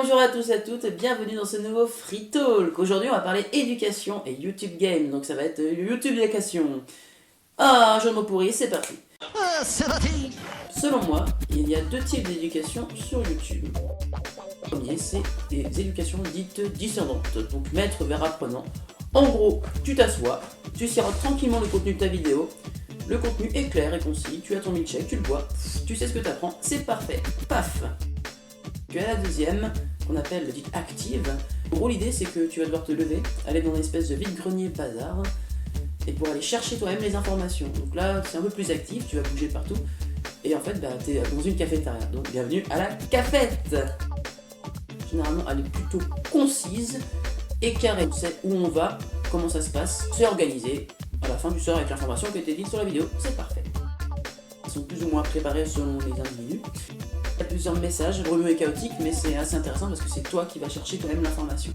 bonjour à tous et à toutes et bienvenue dans ce nouveau Free Talk. Aujourd'hui on va parler éducation et YouTube Game, donc ça va être YouTube Éducation. Ah, jeu de mots pourri, c'est parti. C'est parti. Selon moi, il y a deux types d'éducation sur YouTube. Le premier, c'est des éducations dites discerdantes, donc maître vers apprenant. En gros, tu t'assois, tu sirotes tranquillement le contenu de ta vidéo, le contenu est clair et concis, tu as ton milkshake, tu le bois, tu sais ce que tu apprends, c'est parfait, paf. Tu as la deuxième, qu'on appelle le dite active. En gros, l'idée c'est que tu vas devoir te lever, aller dans une espèce de vide-grenier bazar, et pour aller chercher toi-même les informations. Donc là, c'est un peu plus actif, tu vas bouger partout, et en fait, tu es dans une cafétéria. Donc bienvenue à la cafette. Généralement, elle est plutôt concise et carrée. On sait où on va, comment ça se passe, c'est organisé. À la fin, tu sors avec l'information qui a été dite sur la vidéo, c'est parfait. Ils sont plus ou moins préparés selon les individus. Il y a plusieurs messages, brumeux et chaotiques, mais c'est assez intéressant parce que c'est toi qui vas chercher toi-même l'information.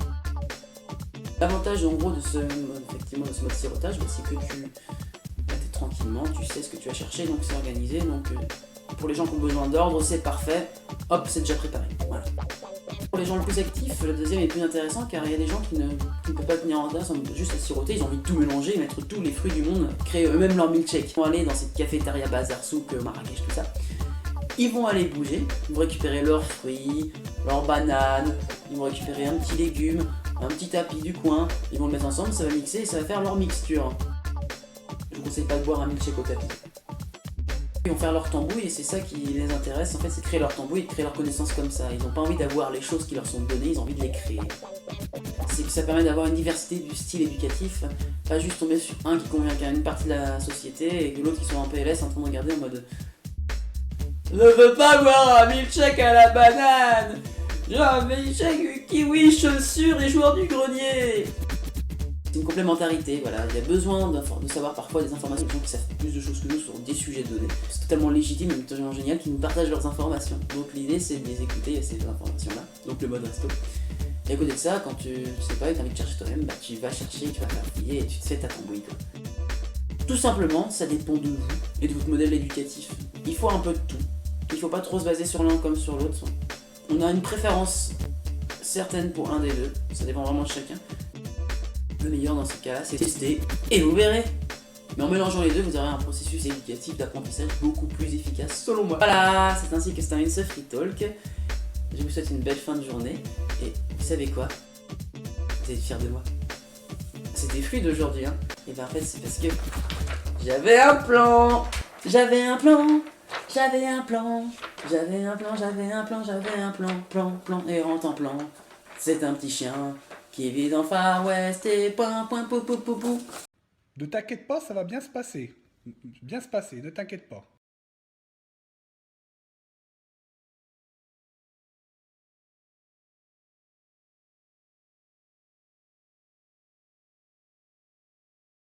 L'avantage en gros de ce mode sirotage, c'est que tu es tranquillement, tu sais ce que tu vas chercher, donc c'est organisé. Donc pour les gens qui ont besoin d'ordre, c'est parfait, hop, c'est déjà préparé. Voilà. Pour les gens les plus actifs, le deuxième est plus intéressant car il y a des gens qui ne peuvent pas tenir en place juste à siroter, ils ont envie de tout mélanger, mettre tous les fruits du monde, créer eux-mêmes leur milkshake. Ils vont aller dans cette cafétéria bazar souk, Marrakech, tout ça. Ils vont aller bouger, ils vont récupérer leurs fruits, leurs bananes, ils vont récupérer un petit légume, un petit tapis du coin, ils vont le mettre ensemble, ça va mixer et ça va faire leur mixture. Je vous conseille pas de boire un milkshake au tapis. Ils vont faire leur tambouille et c'est ça qui les intéresse, en fait c'est de créer leur tambouille et de créer leur connaissance comme ça. Ils n'ont pas envie d'avoir les choses qui leur sont données, ils ont envie de les créer. C'est que ça permet d'avoir une diversité du style éducatif, pas juste tomber sur un qui convient qu'à une partie de la société et que l'autre qui soit en PLS en train de regarder en mode je veux pas boire un milkshake à la banane. J'ai un milkshake kiwi, chaussures et joueur du grenier. C'est une complémentarité, voilà. Il y a besoin de savoir parfois des informations, des gens qui savent plus de choses que nous sur des sujets donnés. C'est totalement légitime et totalement génial qu'ils nous partagent leurs informations. Donc l'idée c'est de les écouter, ces informations-là. Donc le mode resto. Et à côté de ça, quand tu sais pas et t'as envie de chercher toi-même, bah tu vas chercher, tu vas faire fouiller et tu te fais ta tambouille quoi. Tout simplement, ça dépend de vous et de votre modèle éducatif. Il faut un peu de tout. Il faut pas trop se baser sur l'un comme sur l'autre. On a une préférence certaine pour un des deux, ça dépend vraiment de chacun. Le meilleur dans ce cas-là, c'est tester et vous verrez. Mais en mélangeant les deux, vous aurez un processus éducatif d'apprentissage beaucoup plus efficace, selon moi. Voilà, c'est ainsi que se termine ce Free Talk. Je vous souhaite une belle fin de journée. Et vous savez quoi? Vous êtes fiers de moi? C'était fluide aujourd'hui, hein. Et ben en fait, c'est parce que j'avais un plan. J'avais un plan. J'avais un plan, j'avais un plan, j'avais un plan, j'avais un plan, et rentre en plan. C'est un petit chien qui vit dans Far West et point, pou, pou, pou, pou. Ne t'inquiète pas, ça va bien se passer. Bien se passer, ne t'inquiète pas.